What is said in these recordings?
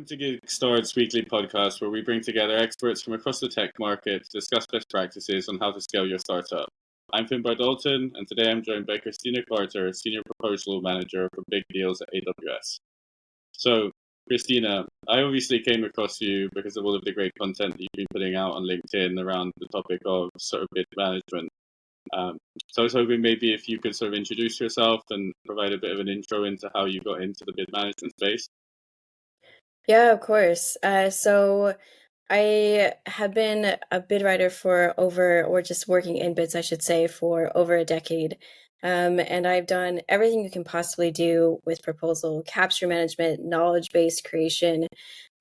to Kickstart's weekly podcast where we bring together experts from across the tech market to discuss best practices on how to scale your startup. I'm Finn Dalton, and today I'm joined by Christina Carter, Senior Proposal Manager for Big Deals at AWS. So, Christina, I obviously came across you because of all of the great content that you've been putting out on LinkedIn around the topic of sort of bid management. So I was hoping maybe if you could sort of introduce yourself and provide a bit of an intro into how you got into the bid management space. Yeah, of course. So I have been a bid writer for or just working in bids, I should say, for over a decade. And I've done everything you can possibly do with proposal capture management, knowledge-based creation,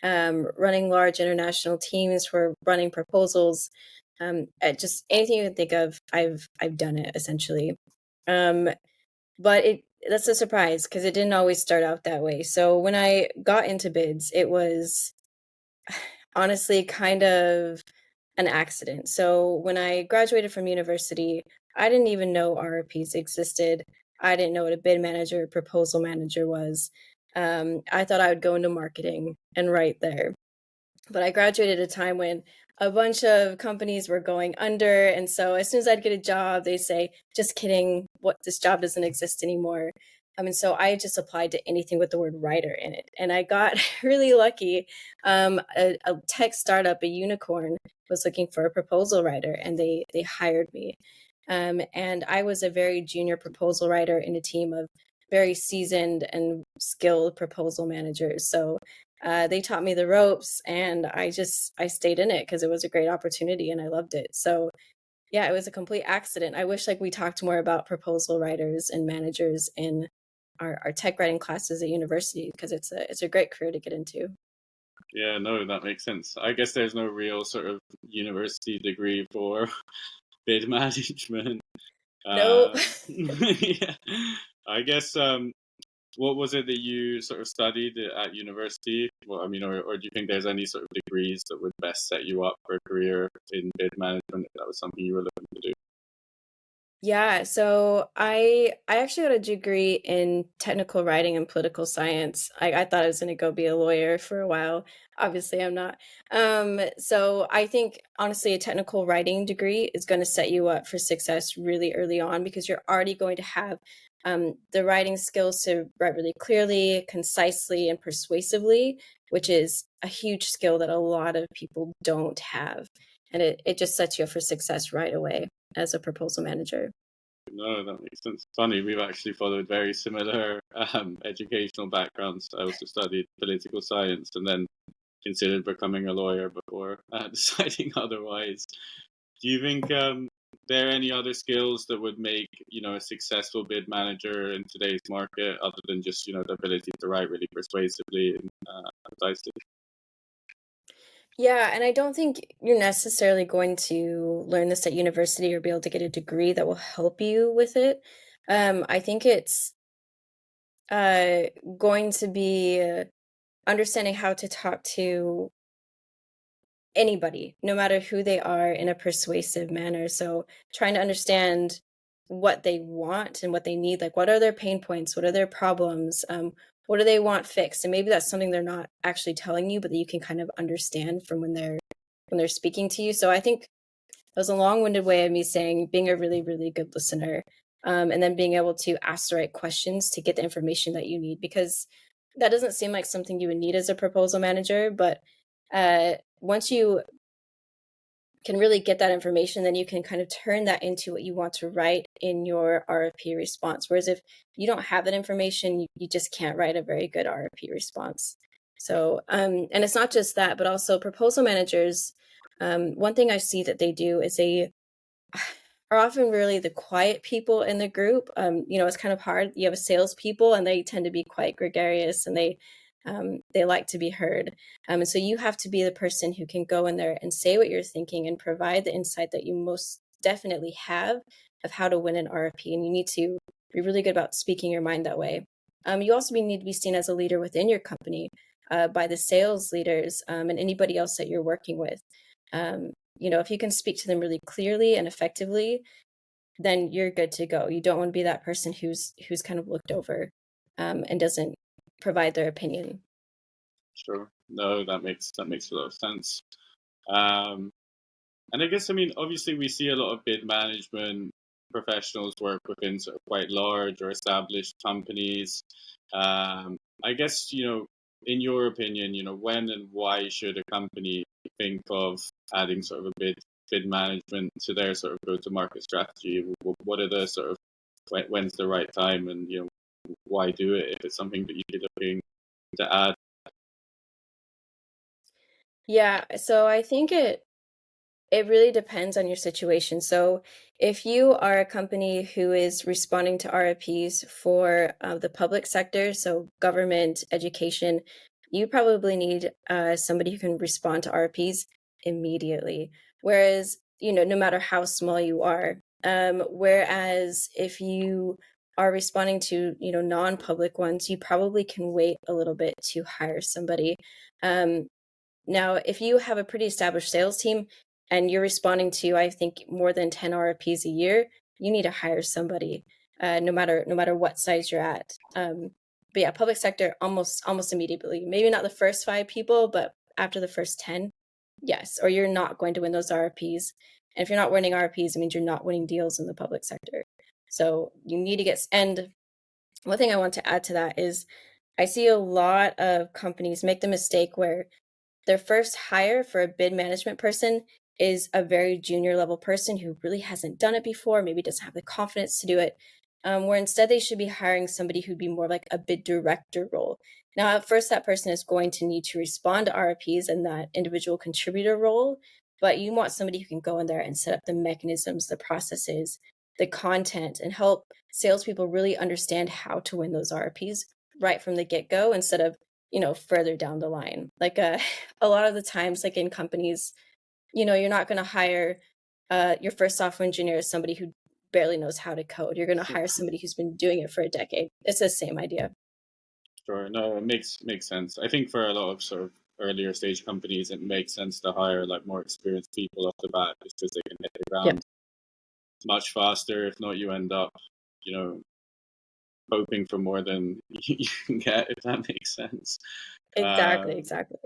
running large international teams for running proposals. Just anything you can think of, I've done it essentially. Um, but that's a surprise because it didn't always start out that way. So when I got into bids, it was honestly kind of an accident. So when I graduated from university, I didn't even know RFPs existed. I didn't know what a bid manager, or proposal manager was. I thought I would go into marketing and write there. But I graduated at a time when a bunch of companies were going under. And so as soon as I'd get a job, they say, just kidding, this job doesn't exist anymore. And so I just applied to anything with the word writer in it. And I got really lucky. A tech startup, a unicorn, was looking for a proposal writer, and they hired me. And I was a very junior proposal writer in a team of very seasoned and skilled proposal managers. So they taught me the ropes, and I stayed in it because it was a great opportunity and I loved it. So yeah, it was a complete accident. I wish we talked more about proposal writers and managers in our tech writing classes at university because it's a great career to get into. Yeah, no, that makes sense. I guess there's no real sort of university degree for bid management. No. Yeah. I guess what was it that you sort of studied at university? Well, I mean, or do you think there's any sort of degrees that would best set you up for a career in bid management if that was something you were looking to do? Yeah, so I actually got a degree in technical writing and political science. I thought I was going to go be a lawyer for a while. Obviously, I'm not. So I think honestly, a technical writing degree is going to set you up for success really early on because you're already going to have the writing skills to write really clearly, concisely, and persuasively, which is a huge skill that a lot of people don't have. And it just sets you up for success right away as a proposal manager. No, that makes sense. Funny, we've actually followed very similar educational backgrounds. I also studied political science and then considered becoming a lawyer before deciding otherwise. Do you think there are any other skills that would make a successful bid manager in today's market, other than just the ability to write really persuasively and concisely? Yeah, and I don't think you're necessarily going to learn this at university or be able to get a degree that will help you with it. I think it's uh, going to be understanding how to talk to anybody, no matter who they are, in a persuasive manner. So trying to understand what they want and what they need, like what are their pain points, what are their problems, what do they want fixed, and maybe that's something they're not actually telling you, but that you can kind of understand from when they're speaking to you. So I think that was a long-winded way of me saying being a really, really good listener, and then being able to ask the right questions to get the information that you need, because that doesn't seem like something you would need as a proposal manager, but once you can really get that information, then you can kind of turn that into what you want to write in your RFP response. Whereas if you don't have that information, you just can't write a very good RFP response. So, and it's not just that, but also proposal managers. One thing I see that they do is they are often really the quiet people in the group. It's kind of hard. You have a salespeople, and they tend to be quite gregarious, and they like to be heard. And so you have to be the person who can go in there and say what you're thinking and provide the insight that you most definitely have of how to win an RFP. And you need to be really good about speaking your mind that way. You also need to be seen as a leader within your company by the sales leaders and anybody else that you're working with. If you can speak to them really clearly and effectively, then you're good to go. You don't want to be that person who's kind of looked over and doesn't provide their opinion. Sure. No, that makes a lot of sense. Um, and I guess, I mean, obviously we see a lot of bid management professionals work within sort of quite large or established companies. I guess, in your opinion, when and why should a company think of adding sort of a bid management to their sort of go-to-market strategy? What are the sort of when's the right time, and why do it if it's something that you'd be looking to add? Yeah, so I think it really depends on your situation. So, if you are a company who is responding to RFPs for the public sector, so government, education, you probably need somebody who can respond to RFPs immediately. Whereas, no matter how small you are, whereas if you are responding to, non-public ones, you probably can wait a little bit to hire somebody. Um, Now, if you have a pretty established sales team and you're responding to, I think, more than 10 RFPs a year, you need to hire somebody, no matter what size you're at. But yeah, public sector almost immediately. Maybe not the first 5 people, but after the first 10, yes. Or you're not going to win those RFPs. And if you're not winning RFPs, it means you're not winning deals in the public sector. So you need to and one thing I want to add to that is I see a lot of companies make the mistake where their first hire for a bid management person is a very junior level person who really hasn't done it before, maybe doesn't have the confidence to do it. Where instead they should be hiring somebody who'd be more like a bid director role. Now, at first, that person is going to need to respond to RFPs and that individual contributor role, but you want somebody who can go in there and set up the mechanisms, the processes, the content, and help salespeople really understand how to win those RFPs right from the get go instead of further down the line. Like a lot of the times, like in companies, you're not going to hire your first software engineer as somebody who barely knows how to code. You're going to hire somebody who's been doing it for a decade. It's the same idea. Sure. No, it makes sense. I think for a lot of sort of earlier stage companies, it makes sense to hire like more experienced people off the bat, just because they can hit the Yep. ground much faster. If not, you end up, you know, hoping for more than you can get, if that makes sense. Exactly. Um, Exactly.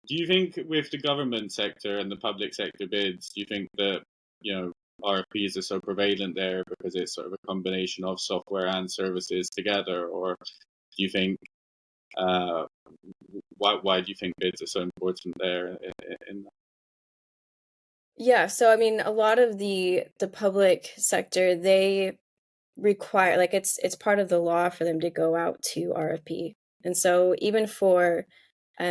do you think with the government sector and the public sector bids, do you think that, you know, RFPs are so prevalent there because it's sort of a combination of software and services together, or do you think uh, why do you think bids are so important there? Yeah. So I mean, a lot of the public sector, they require, like, it's part of the law for them to go out to RFP. And so even for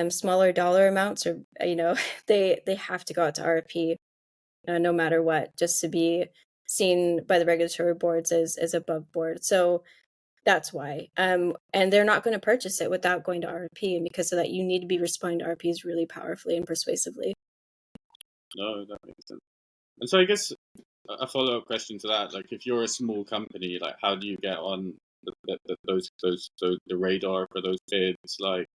smaller dollar amounts, or they have to go out to RFP, no matter what, just to be seen by the regulatory boards as above board. So that's why. And they're not going to purchase it without going to RFP. And because of that, you need to be responding to RFPs really powerfully and persuasively. No, that makes sense. And so I guess a follow-up question to that, like if you're a small company, like how do you get on the radar for those bids? Like,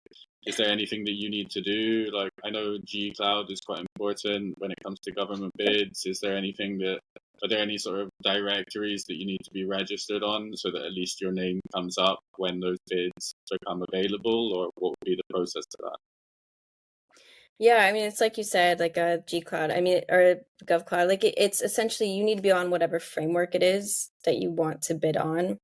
is there anything that you need to do? Like, I know G Cloud is quite important when it comes to government bids. Are there any sort of directories that you need to be registered on so that at least your name comes up when those bids become available, or what would be the process to that? Yeah, I mean, it's like you said, like a G Cloud, I mean, or Gov Cloud, like it's essentially you need to be on whatever framework it is that you want to bid on.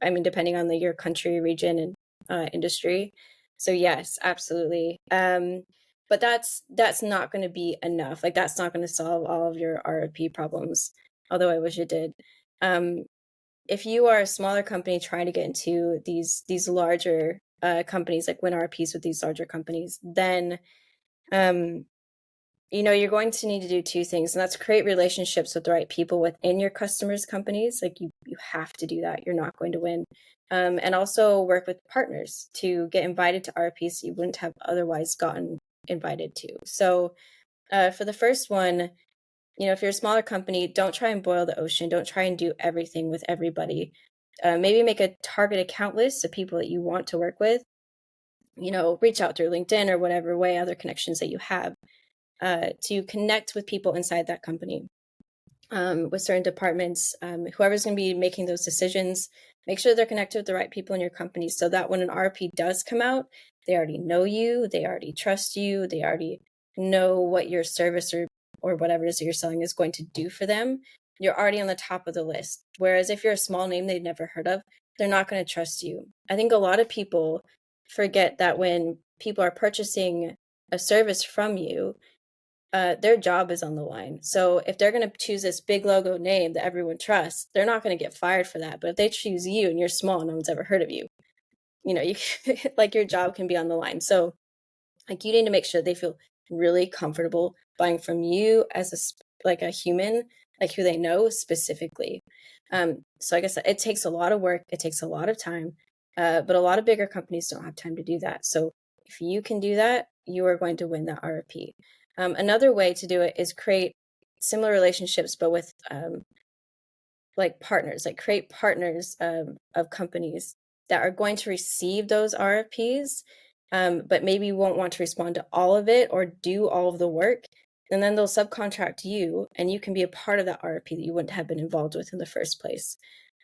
I mean, depending on your country, region, and industry. So yes, absolutely. But that's not going to be enough. Like that's not going to solve all of your RFP problems. Although I wish it did. Um, if you are a smaller company trying to get into these larger companies, like win RFPs with these larger companies, then um, you're going to need to do two things, and that's create relationships with the right people within your customers' companies. Like you have to do that. You're not going to win. And also work with partners to get invited to RFPs you wouldn't have otherwise gotten invited to. So for the first one, if you're a smaller company, don't try and boil the ocean. Don't try and do everything with everybody. Maybe make a target account list of people that you want to work with. Reach out through LinkedIn or whatever way, other connections that you have to connect with people inside that company, with certain departments. Whoever's going to be making those decisions, make sure they're connected with the right people in your company so that when an RP does come out, They already know you, they already trust you, they already know what your service or whatever it is that you're selling is going to do for them. You're already on the top of the list. Whereas if you're a small name they've never heard of, they're not going to trust you. I think a lot of people forget that when people are purchasing a service from you, their job is on the line. So if they're going to choose this big logo name that everyone trusts, they're not going to get fired for that. But if they choose you and you're small, no one's ever heard of you, you like your job can be on the line. So like you need to make sure they feel really comfortable buying from you as like a human, like who they know specifically. So I guess it takes a lot of work. It takes a lot of time, but a lot of bigger companies don't have time to do that. So if you can do that, you are going to win that RFP. Another way to do it is create similar relationships, but with like partners, like create partners of companies that are going to receive those RFPs, but maybe won't want to respond to all of it or do all of the work. And then they'll subcontract you, and you can be a part of that RFP that you wouldn't have been involved with in the first place.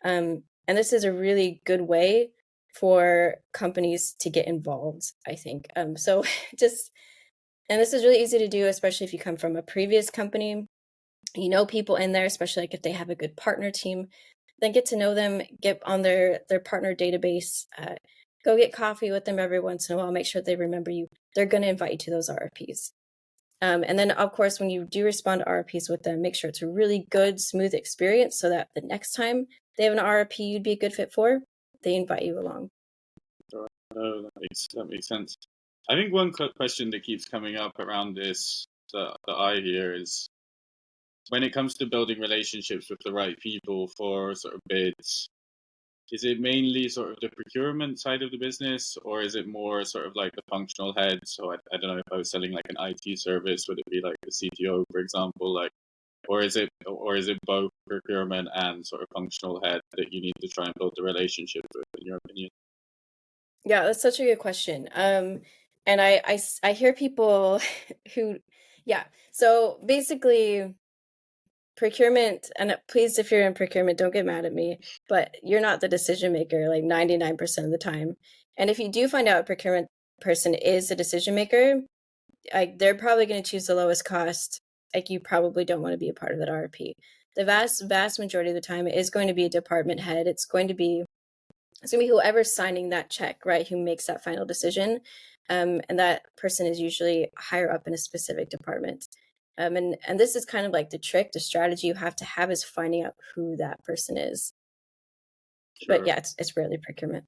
And this is a really good way for companies to get involved, I think. So just, and this is really easy to do, especially if you come from a previous company. You know people in there, especially like if they have a good partner team, then get to know them, get on their partner database, go get coffee with them every once in a while, make sure they remember you. They're going to invite you to those RFPs. And then, of course, when you do respond to RFPs with them, make sure it's a really good, smooth experience so that the next time they have an RFP you'd be a good fit for, they invite you along. Oh, that makes sense. I think one question that keeps coming up around this that I hear is when it comes to building relationships with the right people for sort of bids, is it mainly sort of the procurement side of the business, or is it more sort of like the functional head? So I don't know, if I was selling like an IT service, would it be like the CTO, for example, like, or is it both procurement and sort of functional head that you need to try and build the relationship with, in your opinion? Yeah, that's such a good question. And I hear people who, yeah. So basically, procurement, and please, if you're in procurement, don't get mad at me, but you're not the decision maker like 99% of the time. And if you do find out a procurement person is a decision maker, like they're probably going to choose the lowest cost. Like you probably don't want to be a part of that RFP. The vast majority of the time it is going to be a department head. It's going to be whoever's signing that check, right? Who makes that final decision. And that person is usually higher up in a specific department. And this is kind of like the trick, the strategy you have to have is finding out who that person is. But Sure. yeah, it's rarely procurement.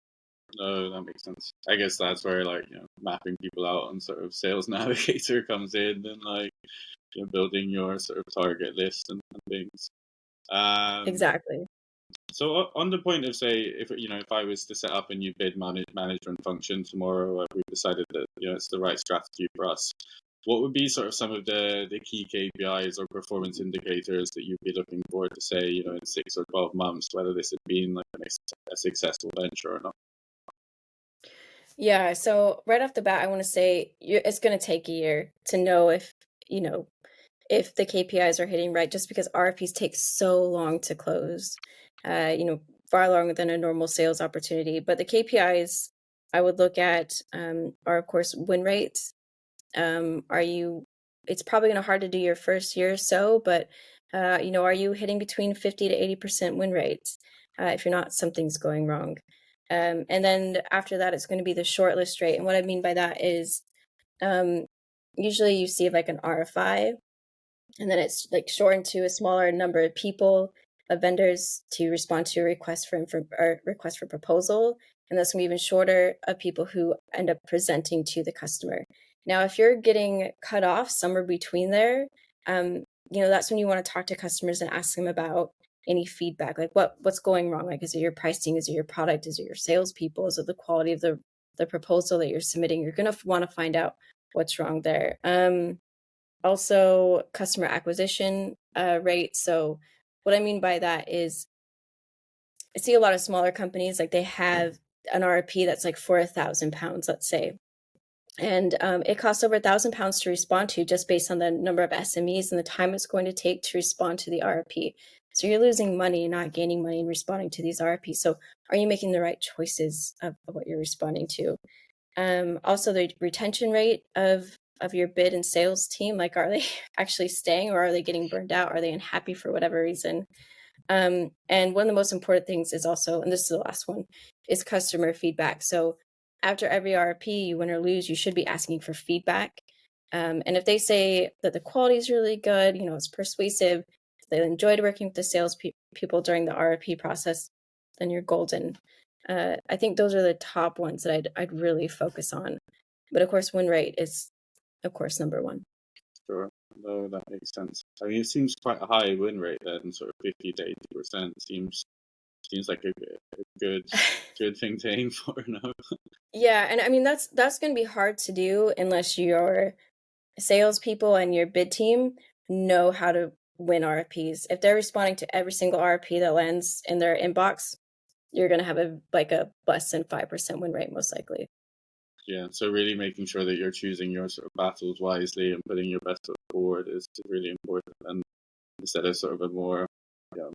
No, that makes sense. I guess that's where like, mapping people out on sort of sales navigator comes in, and like, building your sort of target list and things. Um, Exactly. so on the point of, say, if I was to set up a new bid management function tomorrow, we decided that it's the right strategy for us. What would be sort of some of the key KPIs or performance indicators that you'd be looking for to say, in 6 or 12 months, whether this had been like a successful venture or not? Yeah. So right off the bat, I want to say it's going to take a year to know you know, if the KPIs are hitting right, just because RFPs take so long to close, far longer than a normal sales opportunity. But the KPIs I would look at are, of course, win rates. Are you, it's probably going to hard to do your first year or so, but, are you hitting between 50 to 80% win rates? If you're not, something's going wrong. And then after that, it's going to be the shortlist rate. And what I mean by that is um, usually you see like an RFI, and then it's like shortened to a smaller number of people, of vendors to respond to a request for proposal, and that's gonna be even shorter of people who end up presenting to the customer. Now, if you're getting cut off somewhere between there, that's when you want to talk to customers and ask them about any feedback, like what's going wrong. Like, is it your pricing? Is it your product? Is it your salespeople? Is it the quality of the proposal that you're submitting? You're gonna want to find out what's wrong there. Also, customer acquisition rate. So what I mean by that is I see a lot of smaller companies, like they have an RFP that's like for £1,000, let's say. And it costs over £1,000 to respond to, just based on the number of SMEs and the time it's going to take to respond to the RFP. So you're losing money, not gaining money in responding to these RFPs. So are you making the right choices of what you're responding to? Also the retention rate of your bid and sales team, like, are they actually staying or are they getting burned out? Are they unhappy for whatever reason? And one of the most important things is also, and this is the last one, is customer feedback. So after every RFP, you win or lose, you should be asking for feedback. And if they say that the quality is really good, it's persuasive, they enjoyed working with the people during the RFP process, then you're golden. I think those are the top ones that I'd really focus on. But of course, win rate is, of course, number one. Sure. No, that makes sense. I mean, it seems quite a high win rate then, sort of 50 to 80% seems like a good thing to aim for now. Yeah, and I mean that's going to be hard to do unless your salespeople and your bid team know how to win RFPs. If they're responding to every single RFP that lands in their inbox, you're going to have a less than 5% win rate most likely. Yeah, so really making sure that you're choosing your sort of battles wisely and putting your best foot forward is really important, and instead of sort of a more, you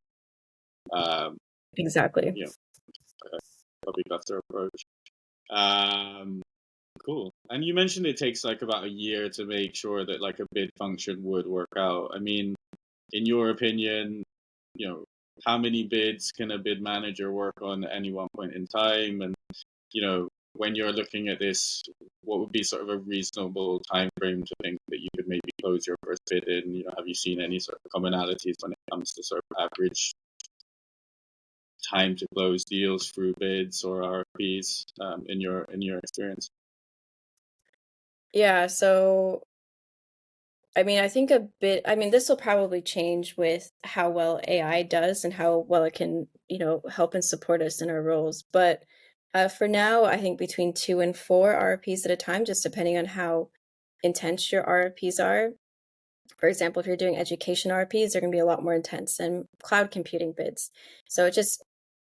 know, Exactly. you know, copy cutter approach. Um, cool. And you mentioned it takes like about a year to make sure that like a bid function would work out. I mean, in your opinion, you know, how many bids can a bid manager work on at any one point in time? And, when you're looking at this, what would be sort of a reasonable time frame to think that you could maybe close your first bid in? Have you seen any sort of commonalities when it comes to sort of average time to close deals through bids or RFPs, in your experience? Yeah, so I mean, I mean, this will probably change with how well AI does and how well it can, help and support us in our roles. But for now, I think between 2 and 4 RFPs at a time, just depending on how intense your RFPs are. For example, if you're doing education RFPs, they're going to be a lot more intense than cloud computing bids. So it just,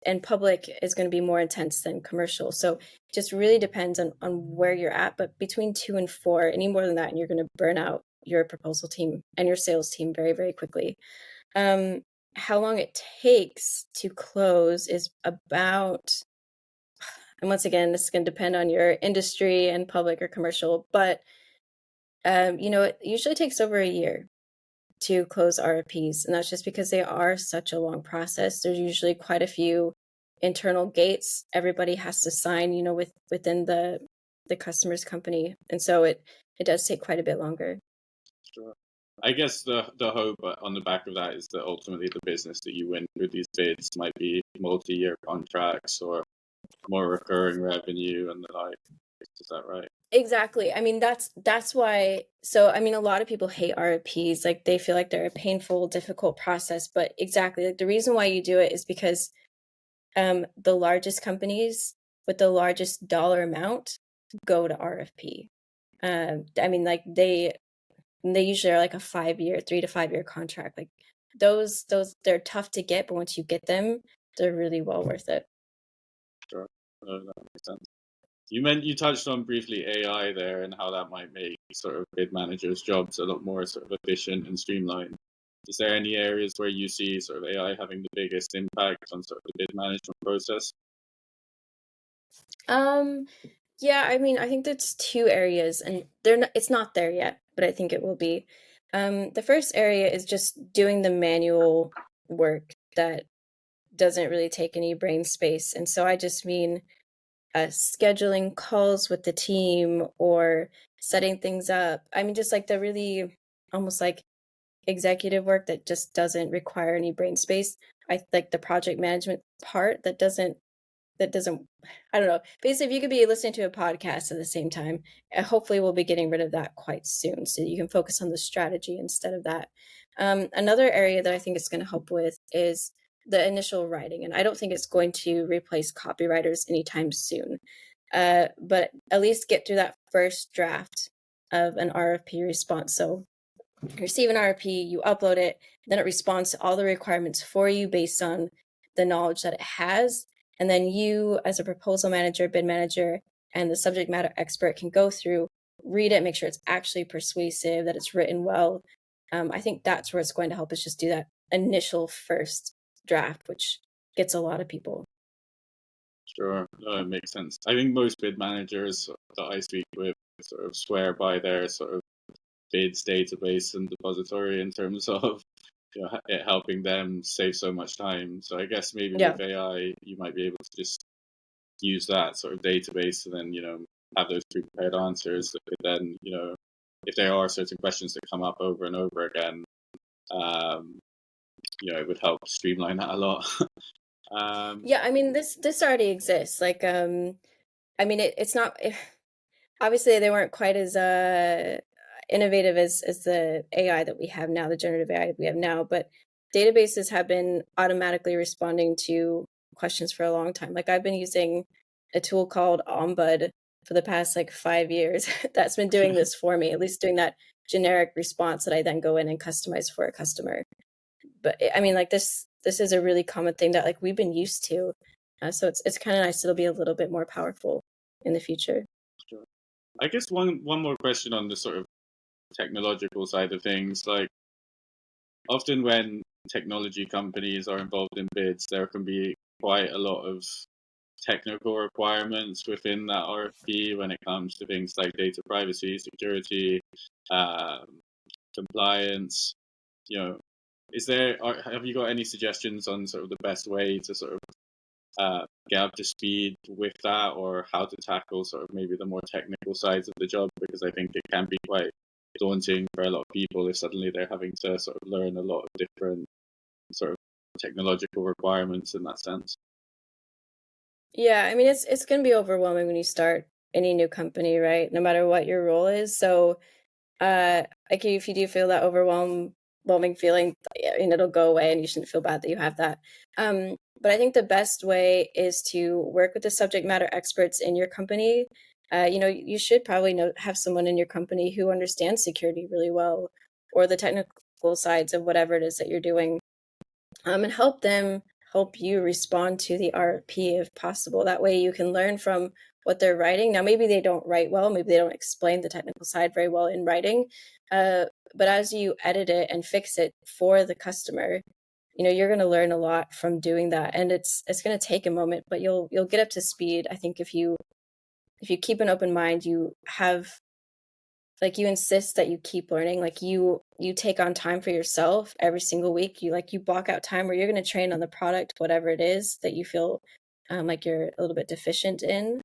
and public is going to be more intense than commercial. So it just really depends on where you're at. But between 2 and 4, any more than that, and you're going to burn out your proposal team and your sales team very, very quickly. Um, how long it takes to close is about, and once again, this is going to depend on your industry and public or commercial, but it usually takes over a year to close RFPs, and that's just because they are such a long process. There's usually quite a few internal gates everybody has to sign, within the customer's company, and so it does take quite a bit longer. Sure. I guess the hope on the back of that is that ultimately the business that you win through these bids might be multi-year contracts or more recurring revenue and the like. Is that right? Exactly. I mean, that's why. So, I mean, a lot of people hate RFPs. Like, they feel like they're a painful, difficult process. But exactly, like, the reason why you do it is because the largest companies with the largest dollar amount go to RFP. I mean, like, they usually are like a 5 year, 3 to 5 year contract. Like, those they're tough to get, but once you get them, they're really well worth it. Sure. That makes sense. You touched on briefly AI there and how that might make sort of bid managers' jobs a lot more sort of efficient and streamlined. Is there any areas where you see sort of AI having the biggest impact on sort of the bid management process? Um, yeah, I mean, I think that's 2 areas, and it's not there yet, but I think it will be. The first area is just doing the manual work that doesn't really take any brain space, and so I just mean, scheduling calls with the team or setting things up. I mean, just like the really almost like executive work that just doesn't require any brain space. I like the project management part that doesn't I don't know. Basically, if you could be listening to a podcast at the same time, hopefully we'll be getting rid of that quite soon so you can focus on the strategy instead of that. Another area that I think it's going to help with is the initial writing, and I don't think it's going to replace copywriters anytime soon. But at least get through that first draft of an RFP response. So you receive an RFP, you upload it, then it responds to all the requirements for you based on the knowledge that it has. And then you, as a proposal manager, bid manager, and the subject matter expert can go through, read it, make sure it's actually persuasive, that it's written well. I think that's where it's going to help is just do that initial first draft, which gets a lot of people. Sure, no, it makes sense. I think most bid managers that I speak with sort of swear by their sort of bids database and depository in terms of it helping them save so much time. So I guess maybe Yeah. with AI, you might be able to just use that sort of database and then have those pre-prepared answers that could then if there are certain questions that come up over and over again, um, it would help streamline that a lot. um, Yeah, I mean, this already exists. Like, I mean, it's not obviously they weren't quite as innovative as the AI that we have now, the generative AI that we have now, but databases have been automatically responding to questions for a long time. Like I've been using a tool called Ombud for the past like 5 years that's been doing this for me, at least doing that generic response that I then go in and customize for a customer. But I mean, like this is a really common thing that like we've been used to. So it's kind of nice. It'll be a little bit more powerful in the future. sure. I guess one more question on the sort of technological side of things. Like often when technology companies are involved in bids, there can be quite a lot of technical requirements within that RFP when it comes to things like data privacy, security, um, compliance. You know, have you got any suggestions on sort of the best way to sort of get up to speed with that, or how to tackle sort of maybe the more technical sides of the job? Because I think it can be quite daunting for a lot of people if suddenly they're having to sort of learn a lot of different sort of technological requirements in that sense. Yeah, I mean, it's gonna be overwhelming when you start any new company, right? No matter what your role is. So, like if you do feel that overwhelming feeling, yeah, I mean, it'll go away, and you shouldn't feel bad that you have that. But I think the best way is to work with the subject matter experts in your company. You should probably have someone in your company who understands security really well, or the technical sides of whatever it is that you're doing, and help them help you respond to the RFP if possible. That way you can learn from what they're writing. Now, maybe they don't write well, maybe they don't explain the technical side very well in writing. Uh, but as you edit it and fix it for the customer, you're going to learn a lot from doing that. And it's going to take a moment, but you'll get up to speed. I think if you keep an open mind, you have like you insist that you keep learning, like you take on time for yourself every single week. You block out time where you're going to train on the product, whatever it is that you feel like you're a little bit deficient in,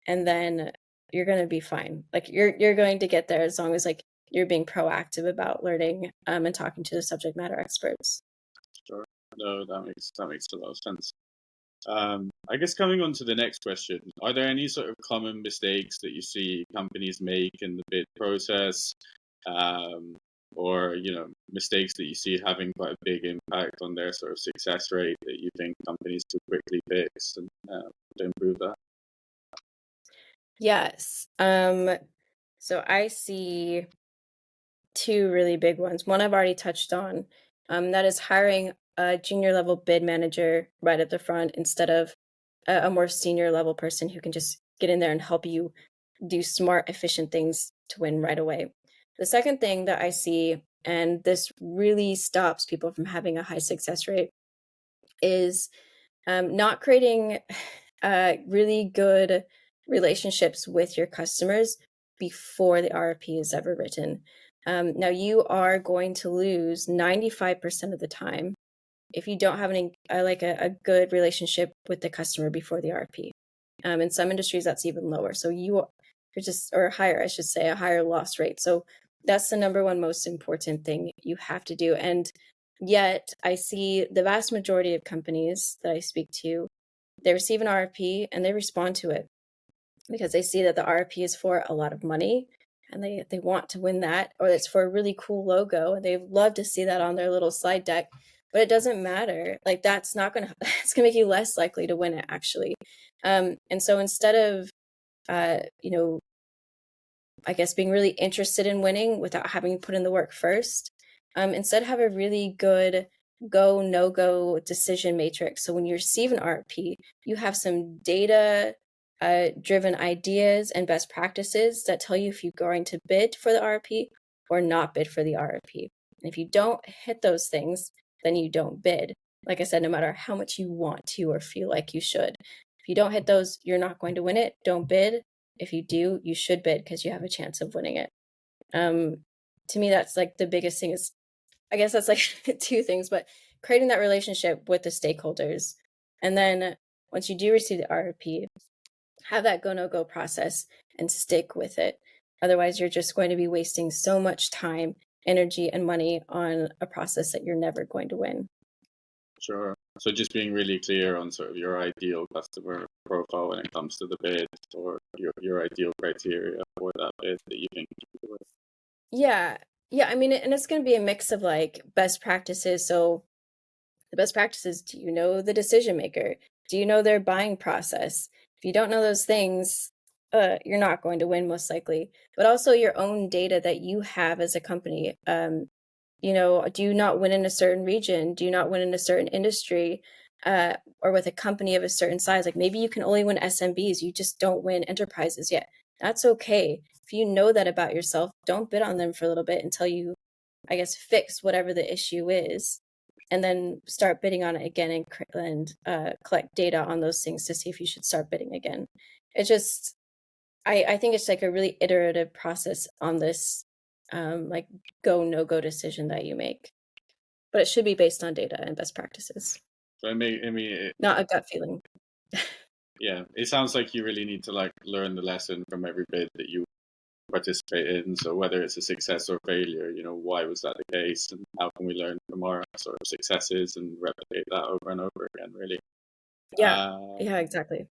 and then you're going to be fine. Like you're going to get there as long as like you're being proactive about learning and talking to the subject matter experts. Sure. No, that makes a lot of sense. I guess coming on to the next question, are there any sort of common mistakes that you see companies make in the bid process, um, or mistakes that you see having quite a big impact on their sort of success rate that you think companies too quickly fix and to improve that? Yes. So I see two really big ones. One I've already touched on, that is hiring a junior level bid manager right at the front instead of a more senior level person who can just get in there and help you do smart, efficient things to win right away. The second thing that I see, and this really stops people from having a high success rate, is not creating really good relationships with your customers before the RFP is ever written. Now, you are going to lose 95% of the time if you don't have a good relationship with the customer before the RFP. In some industries, that's even lower. So you're just, or higher, I should say, a higher loss rate. So that's the number one most important thing you have to do. And yet, I see the vast majority of companies that I speak to, they receive an RFP and they respond to it because they see that the RFP is for a lot of money and they want to win that, or it's for a really cool logo and they love to see that on their little slide deck. But it doesn't matter. Like that's not gonna it's gonna make you less likely to win it actually. And so instead of uh, you know, I guess being really interested in winning without having put in the work first. Instead, have a really good go, no go decision matrix. So when you receive an RFP, you have some data driven ideas and best practices that tell you if you're going to bid for the RFP or not bid for the RFP. And if you don't hit those things, then you don't bid. Like I said, no matter how much you want to or feel like you should. If you don't hit those, you're not going to win it. Don't bid. If you do, you should bid because you have a chance of winning it. To me, that's like the biggest thing is, I guess that's like two things, but creating that relationship with the stakeholders. And then once you do receive the RFP, have that go no go process and stick with it. Otherwise, you're just going to be wasting so much time, energy, and money on a process that you're never going to win. Sure. So just being really clear on sort of your ideal customer profile when it comes to the bid, or your ideal criteria for that bid that you think you can do it. Yeah. Yeah. I mean, and it's going to be a mix of like best practices. So, the best practices, do you know the decision maker? Do you know their buying process? If you don't know those things, you're not going to win most likely. But also your own data that you have as a company. Do you not win in a certain region? Do you not win in a certain industry? Or with a company of a certain size? Like maybe you can only win SMBs, you just don't win enterprises yet. That's okay. If you know that about yourself, don't bid on them for a little bit until you, I guess, fix whatever the issue is, and then start bidding on it again and collect data on those things to see if you should start bidding again. It's just, I think it's like a really iterative process on this, like go no go decision that you make, but it should be based on data and best practices, So I mean, not a gut feeling. yeah, it sounds like you really need to like learn the lesson from every bid that you participate in. So whether it's a success or failure, why was that the case, and how can we learn from our sort of successes and replicate that over and over again, really. Yeah, Um, yeah, exactly.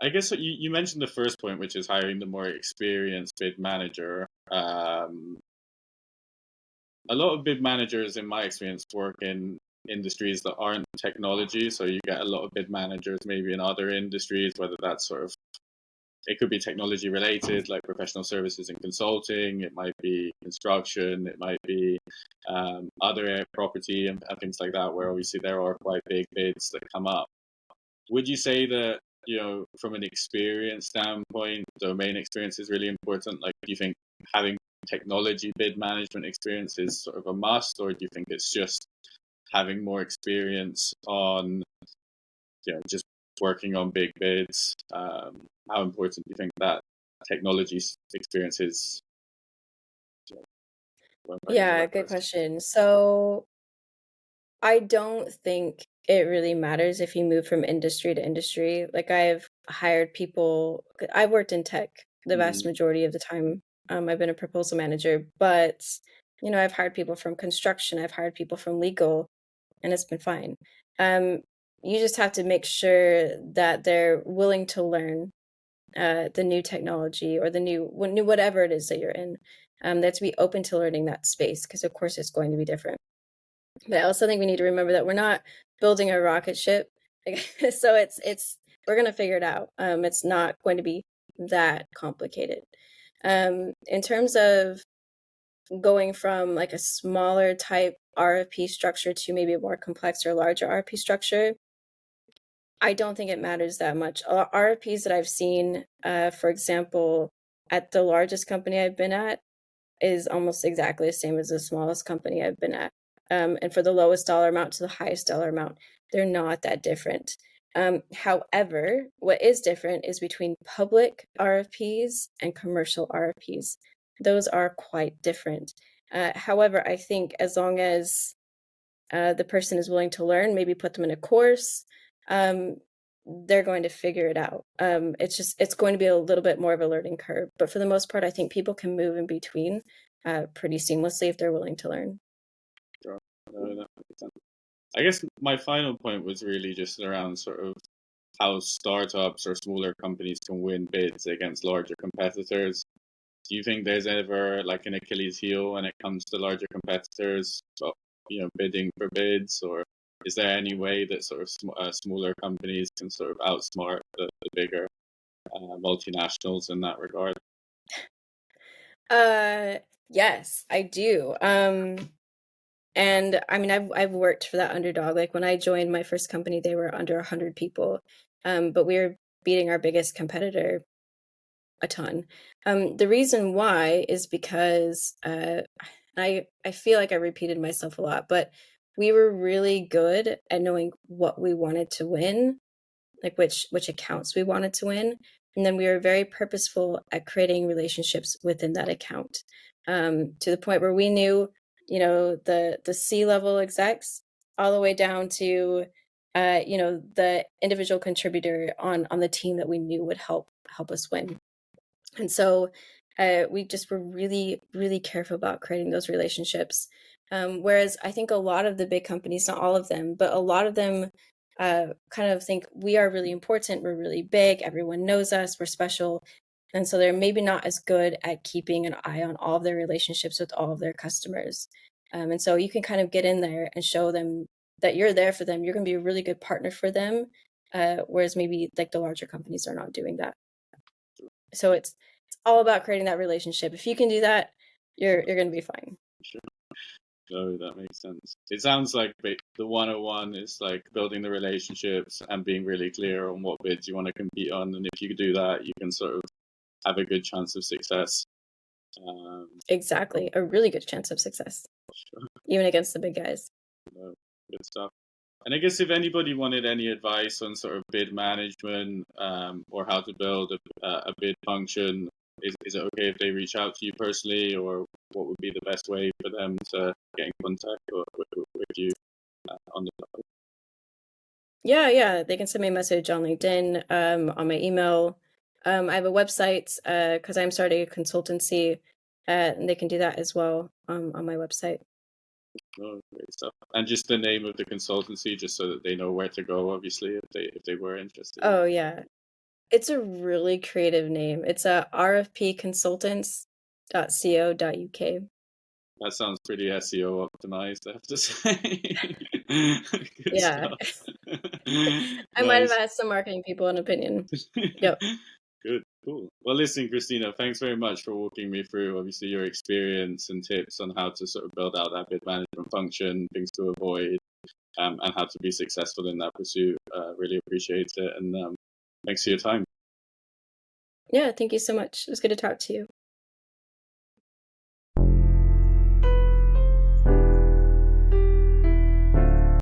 I guess you mentioned the first point, which is hiring the more experienced bid manager. A lot of bid managers, in my experience, work in industries that aren't technology. So you get a lot of bid managers maybe in other industries, whether that's sort of, it could be technology related, like professional services and consulting. It might be construction. It might be other property and things like that, where obviously there are quite big bids that come up. Would you say that, from an experience standpoint, domain experience is really important? Like, do you think having technology bid management experience is sort of a must, or do you think it's just having more experience on, just working on big bids? How important do you think that technology experience is, when working the Yeah, right good person? question. So I don't think it really matters if you move from industry to industry. Like I've hired people, I've worked in tech the vast Mm, majority of the time. I've been a proposal manager, but I've hired people from construction, I've hired people from legal, and it's been fine. Um, you just have to make sure that they're willing to learn the new technology or the new whatever it is that you're in. They have to be open to learning that space because, of course, it's going to be different. But I also think we need to remember that we're not building a rocket ship. So we're gonna figure it out. It's not going to be that complicated. In terms of going from like a smaller type RFP structure to maybe a more complex or larger RFP structure, I don't think it matters that much. RFPs that I've seen, for example, at the largest company I've been at, is almost exactly the same as the smallest company I've been at. And for the lowest dollar amount to the highest dollar amount, they're not that different. However, what is different is between public RFPs and commercial RFPs. Those are quite different. However, I think as long as the person is willing to learn, maybe put them in a course, um, they're going to figure it out. It's going to be a little bit more of a learning curve, but for the most part, I think people can move in between pretty seamlessly if they're willing to learn. sure. That makes sense. I guess my final point was really just around sort of how startups or smaller companies can win bids against larger competitors. Do you think there's ever like an Achilles heel when it comes to larger competitors, bidding for bids, or is there any way that sort of smaller companies can sort of outsmart the bigger multinationals in that regard? Uh, yes, I do. And I mean, I've worked for that underdog. Like when I joined my first company, they were under 100 people, but we were beating our biggest competitor a ton. The reason why is because I feel like I repeated myself a lot, but we were really good at knowing what we wanted to win like which accounts we wanted to win. And then we were very purposeful at creating relationships within that account, to the point where we knew, the C-level execs all the way down to, the individual contributor on the team that we knew would help us win. And so we just were really, really careful about creating those relationships. Whereas I think a lot of the big companies, not all of them, but a lot of them kind of think we are really important, we're really big, everyone knows us, we're special. And so they're maybe not as good at keeping an eye on all of their relationships with all of their customers. And so you can kind of get in there and show them that you're there for them. You're going to be a really good partner for them. Whereas maybe like the larger companies are not doing that. So it's all about creating that relationship. If you can do that, you're going to be fine. Sure. No, that makes sense. It sounds like the 101 is like building the relationships and being really clear on what bids you want to compete on. And if you do that, you can sort of have a good chance of success. Exactly. A really good chance of success, Sure. even against the big guys. Good stuff. And I guess if anybody wanted any advice on sort of bid management or how to build a bid function, is it okay if they reach out to you personally, or what would be the best way for them to get in contact with you on the topic? Yeah. They can send me a message on LinkedIn, on my email. I have a website because I'm starting a consultancy, and they can do that as well on my website. Oh, great stuff. And just the name of the consultancy, just so that they know where to go, obviously, if they were interested. Oh yeah, it's a really creative name. It's a rfpconsultants.co.uk. That sounds pretty SEO optimized, I have to say. Good Yeah. stuff. I might have Nice. asked some marketing people an opinion. Yep. Good, cool. Well, listen, Christina, thanks very much for walking me through, obviously, your experience and tips on how to sort of build out that bid management function, things to avoid, and how to be successful in that pursuit. Really appreciate it, and thanks for your time. Yeah, thank you so much. It was good to talk to you.